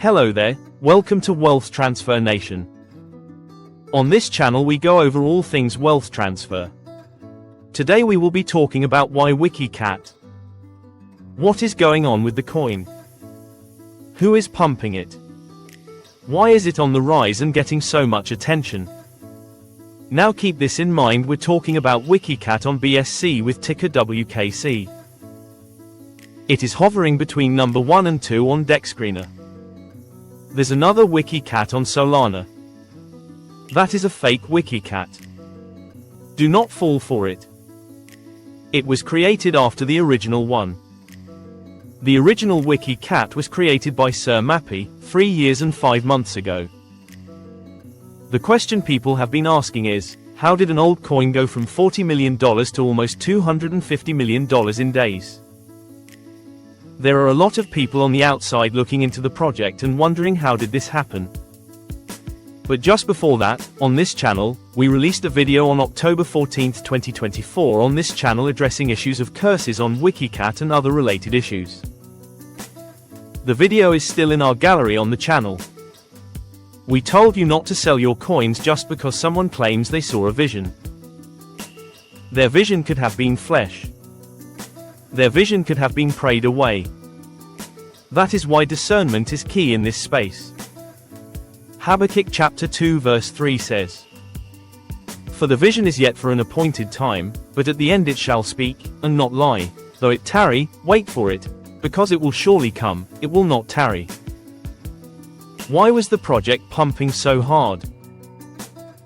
Hello there, welcome to Wealth Transfer Nation. On this channel we go over all things wealth transfer. Today we will be talking about why Wikicat. What is going on with the coin? Who is pumping it? Why is it on the rise and getting so much attention? Now keep this in mind, we're talking about Wikicat on BSC with ticker WKC. It is hovering between number 1 and 2 on DexScreener. There's another Wikicat on Solana. That is a fake Wikicat. Do not fall for it. It was created after the original one. The original Wikicat was created by Sir Mappy 3 years and 5 months ago. The question people have been asking is, how did an old coin go from $40 million to almost $250 million in days? There are a lot of people on the outside looking into the project and wondering how did this happen. But just before that, on this channel, we released a video on October 14, 2024 on this channel addressing issues of curses on Wikicat and other related issues. The video is still in our gallery on the channel. We told you not to sell your coins just because someone claims they saw a vision. Their vision could have been flesh. Their vision could have been prayed away. That is why discernment is key in this space. Habakkuk chapter 2 verse 3 says, "For the vision is yet for an appointed time, but at the end it shall speak, and not lie. Though it tarry, wait for it, because it will surely come, it will not tarry." Why was the project pumping so hard?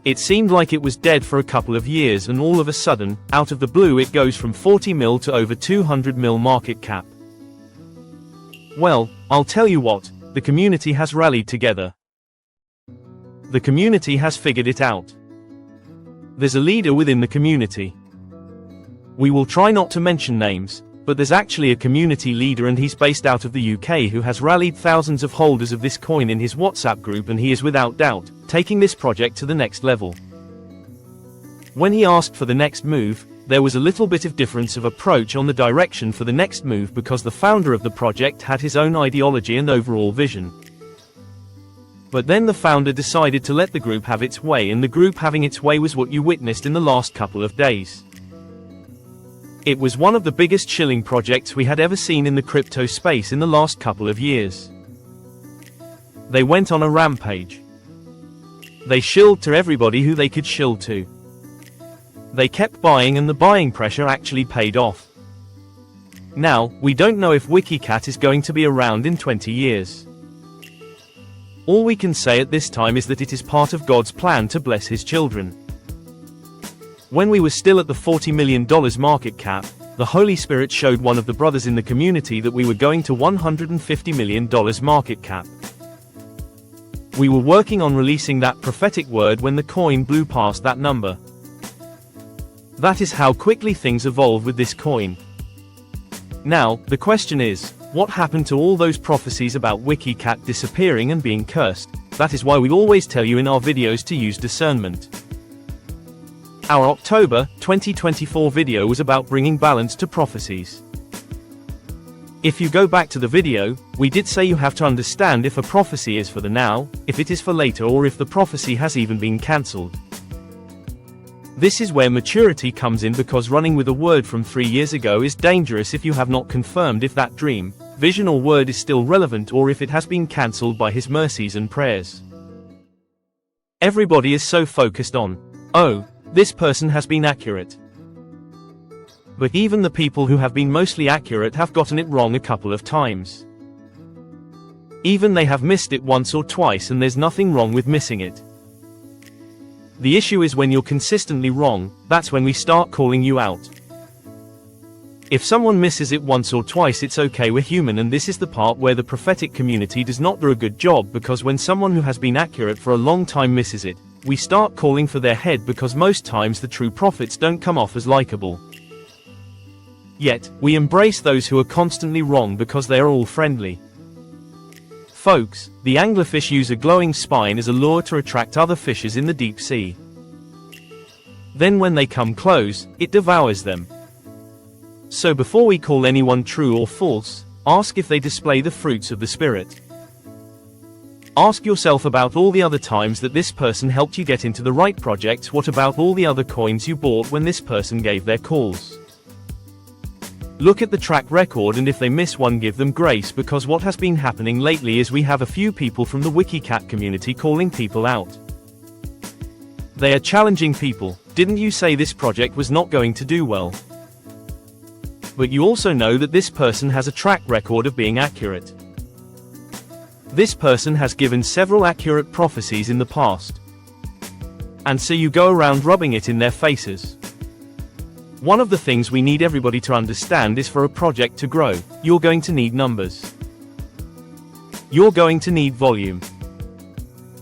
It seemed like it was dead for a couple of years, and all of a sudden, out of the blue it goes from 40 mil to over 200 mil market cap. Well, I'll tell you what, the community has rallied together. The community has figured it out. There's a leader within the community. We will try not to mention names, but there's actually a community leader and he's based out of the UK who has rallied thousands of holders of this coin in his WhatsApp group, and he is without doubt taking this project to the next level. When he asked for the next move, there was a little bit of difference of approach on the direction for the next move because the founder of the project had his own ideology and overall vision. But then the founder decided to let the group have its way, and the group having its way was what you witnessed in the last couple of days. It was one of the biggest shilling projects we had ever seen in the crypto space in the last couple of years. They went on a rampage. They shilled to everybody who they could shill to. They kept buying, and the buying pressure actually paid off. Now, we don't know if Wikicat is going to be around in 20 years. All we can say at this time is that it is part of God's plan to bless His children. When we were still at the $40 million market cap, the Holy Spirit showed one of the brothers in the community that we were going to $150 million market cap. We were working on releasing that prophetic word when the coin blew past that number. That is how quickly things evolve with this coin. Now, the question is, what happened to all those prophecies about Wikicat disappearing and being cursed? That is why we always tell you in our videos to use discernment. Our October 2024 video was about bringing balance to prophecies. If you go back to the video, we did say you have to understand if a prophecy is for the now, if it is for later, or if the prophecy has even been cancelled. This is where maturity comes in, because running with a word from 3 years ago is dangerous if you have not confirmed if that dream, vision or word is still relevant, or if it has been cancelled by His mercies and prayers. Everybody is so focused on, oh, this person has been accurate. But even the people who have been mostly accurate have gotten it wrong a couple of times. Even they have missed it once or twice, and there's nothing wrong with missing it. The issue is when you're consistently wrong, that's when we start calling you out. If someone misses it once or twice, it's okay, we're human, and this is the part where the prophetic community does not do a good job, because when someone who has been accurate for a long time misses it, we start calling for their head, because most times the true prophets don't come off as likable. Yet, we embrace those who are constantly wrong because they are all friendly. Folks, the anglerfish use a glowing spine as a lure to attract other fishes in the deep sea. Then when they come close, it devours them. So before we call anyone true or false, ask if they display the fruits of the Spirit. Ask yourself about all the other times that this person helped you get into the right projects. What about all the other coins you bought when this person gave their calls? Look at the track record, and if they miss one, give them grace, because what has been happening lately is we have a few people from the Wikicat community calling people out. They are challenging people. Didn't you say this project was not going to do well? But you also know that this person has a track record of being accurate. This person has given several accurate prophecies in the past. And so you go around rubbing it in their faces. One of the things we need everybody to understand is, for a project to grow, you're going to need numbers. You're going to need volume.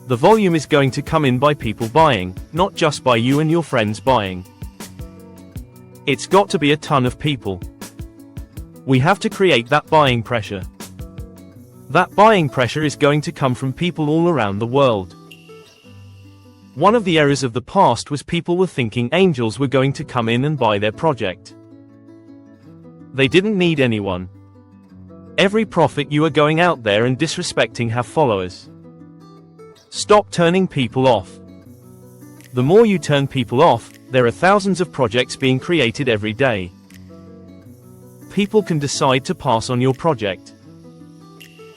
The volume is going to come in by people buying, not just by you and your friends buying. It's got to be a ton of people. We have to create that buying pressure. That buying pressure is going to come from people all around the world. One of the errors of the past was people were thinking angels were going to come in and buy their project. They didn't need anyone. Every prophet you are going out there and disrespecting have followers. Stop turning people off. The more you turn people off, there are thousands of projects being created every day. People can decide to pass on your project.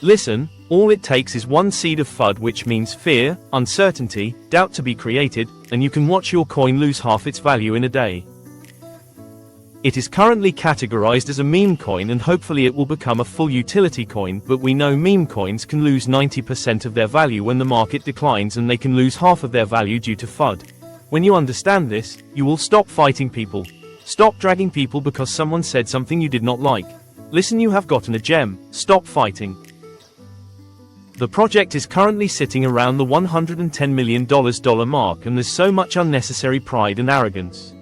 Listen, all it takes is one seed of FUD, which means fear, uncertainty, doubt, to be created, and you can watch your coin lose half its value in a day. It is currently categorized as a meme coin, and hopefully it will become a full utility coin, but we know meme coins can lose 90% of their value when the market declines, and they can lose half of their value due to FUD. When you understand this, you will stop fighting people. Stop dragging people because someone said something you did not like. Listen, you have gotten a gem. Stop fighting. The project is currently sitting around the $110 million mark, and there's so much unnecessary pride and arrogance.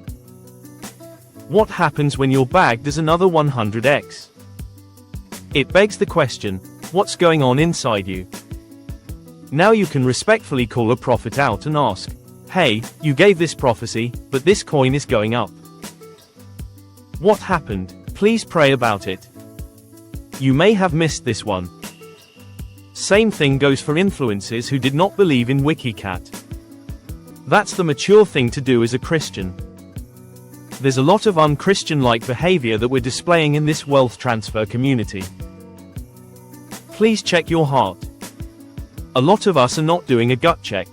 What happens when you're bagged as another 100x? It begs the question, what's going on inside you? Now you can respectfully call a prophet out and ask, hey, you gave this prophecy, but this coin is going up. What happened? Please pray about it. You may have missed this one. Same thing goes for influencers who did not believe in Wikicat. That's the mature thing to do as a Christian. There's a lot of unchristian-like behavior that we're displaying in this wealth transfer community. Please check your heart. A lot of us are not doing a gut check.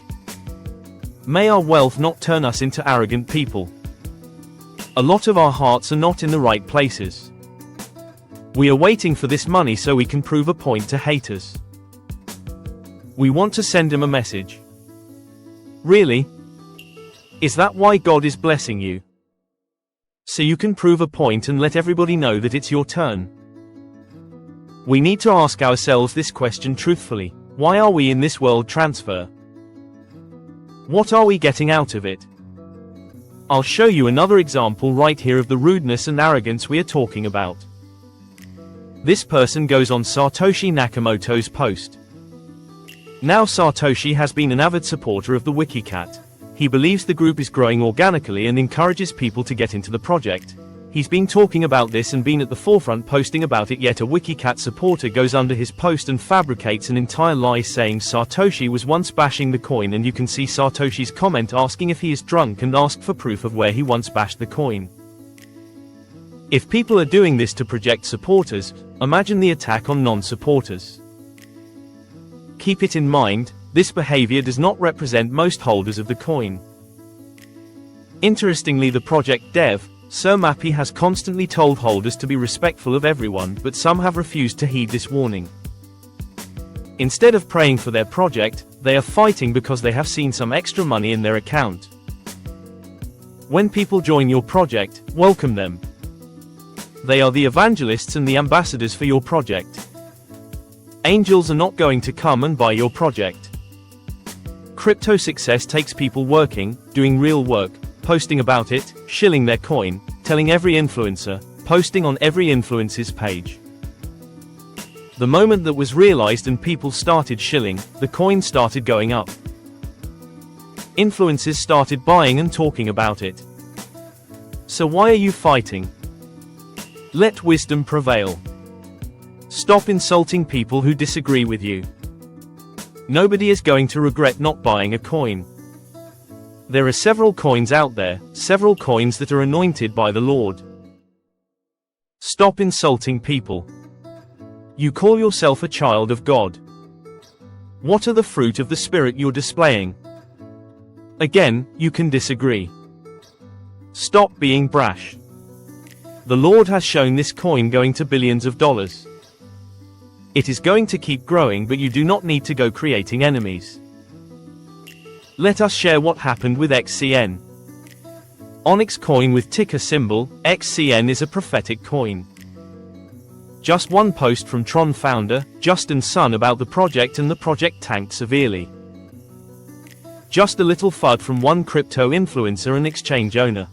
May our wealth not turn us into arrogant people. A lot of our hearts are not in the right places. We are waiting for this money so we can prove a point to haters. We want to send him a message. Really? Is that why God is blessing you? So you can prove a point and let everybody know that it's your turn? We need to ask ourselves this question truthfully. Why are we in this world transfer? What are we getting out of it? I'll show you another example right here of the rudeness and arrogance we are talking about. This person goes on Satoshi Nakamoto's post. Now Satoshi has been an avid supporter of the Wikicat. He believes the group is growing organically and encourages people to get into the project. He's been talking about this and been at the forefront posting about it, yet a Wikicat supporter goes under his post and fabricates an entire lie saying Satoshi was once bashing the coin, and you can see Satoshi's comment asking if he is drunk and asked for proof of where he once bashed the coin. If people are doing this to project supporters, imagine the attack on non-supporters. Keep it in mind, this behavior does not represent most holders of the coin. Interestingly, the project dev, Sir Mappy, has constantly told holders to be respectful of everyone, but some have refused to heed this warning. Instead of praying for their project, they are fighting because they have seen some extra money in their account. When people join your project, welcome them. They are the evangelists and the ambassadors for your project. Angels are not going to come and buy your project. Crypto success takes people working, doing real work, posting about it, shilling their coin, telling every influencer, posting on every influencer's page. The moment that was realized and people started shilling, the coin started going up. Influencers started buying and talking about it. So why are you fighting? Let wisdom prevail. Stop insulting people who disagree with you. Nobody is going to regret not buying a coin. There are several coins out there, several coins that are anointed by the Lord. Stop insulting people. You call yourself a child of God. What are the fruit of the Spirit you're displaying? Again, you can disagree. Stop being brash. The Lord has shown this coin going to billions of dollars. It is going to keep growing, but you do not need to go creating enemies. Let us share what happened with XCN. Onyx coin with ticker symbol, XCN is a prophetic coin. Just one post from Tron founder, Justin Sun about the project, and the project tanked severely. Just a little FUD from one crypto influencer and exchange owner.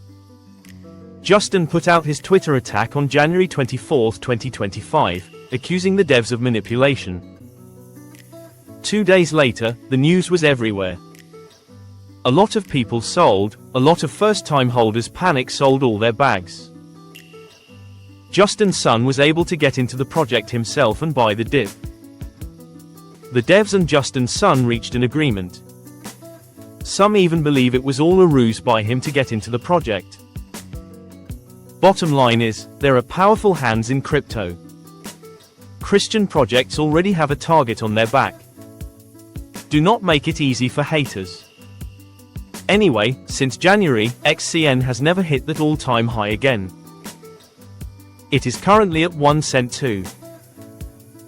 Justin put out his Twitter attack on January 24, 2025, accusing the devs of manipulation. 2 days later, the news was everywhere. A lot of people sold, a lot of first-time holders panic sold all their bags. Justin Sun was able to get into the project himself and buy the dip. The devs and Justin Sun reached an agreement. Some even believe it was all a ruse by him to get into the project. Bottom line is, there are powerful hands in crypto. Christian projects already have a target on their back. Do not make it easy for haters. Anyway, since January, XCN has never hit that all-time high again. It is currently at 1 cent too.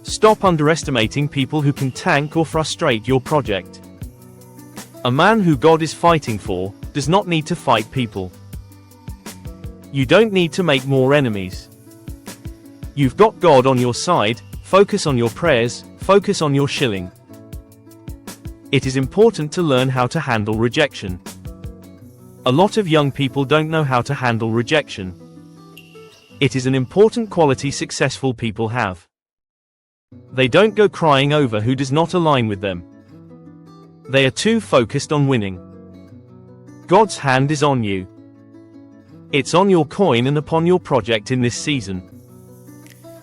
Stop underestimating people who can tank or frustrate your project. A man who God is fighting for does not need to fight people. You don't need to make more enemies. You've got God on your side. Focus on your prayers, focus on your shilling. It is important to learn how to handle rejection. A lot of young people don't know how to handle rejection. It is an important quality successful people have. They don't go crying over who does not align with them. They are too focused on winning. God's hand is on you. It's on your coin and upon your project in this season.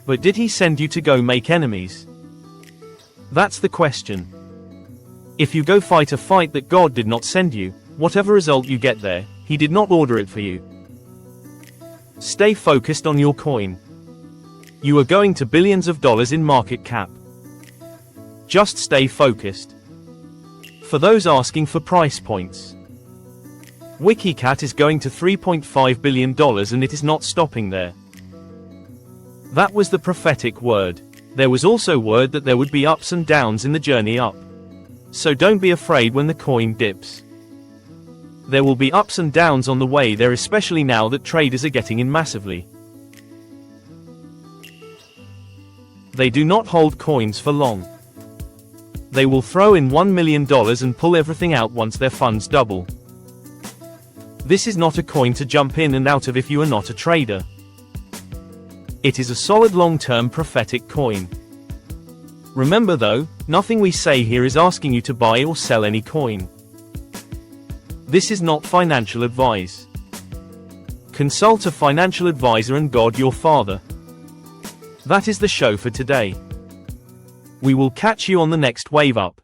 But did he send you to go make enemies? That's the question. If you go fight a fight that God did not send you, whatever result you get there, he did not order it for you. Stay focused on your coin. You are going to billions of dollars in market cap. Just stay focused. For those asking for price points, Wikicat is going to $3.5 billion and it is not stopping there. That was the prophetic word. There was also word that there would be ups and downs in the journey up. So don't be afraid when the coin dips. There will be ups and downs on the way there, especially now that traders are getting in massively. They do not hold coins for long. They will throw in $1 million and pull everything out once their funds double. This is not a coin to jump in and out of if you are not a trader. It is a solid long-term prophetic coin. Remember though, nothing we say here is asking you to buy or sell any coin. This is not financial advice. Consult a financial advisor and God your Father. That is the show for today. We will catch you on the next wave up.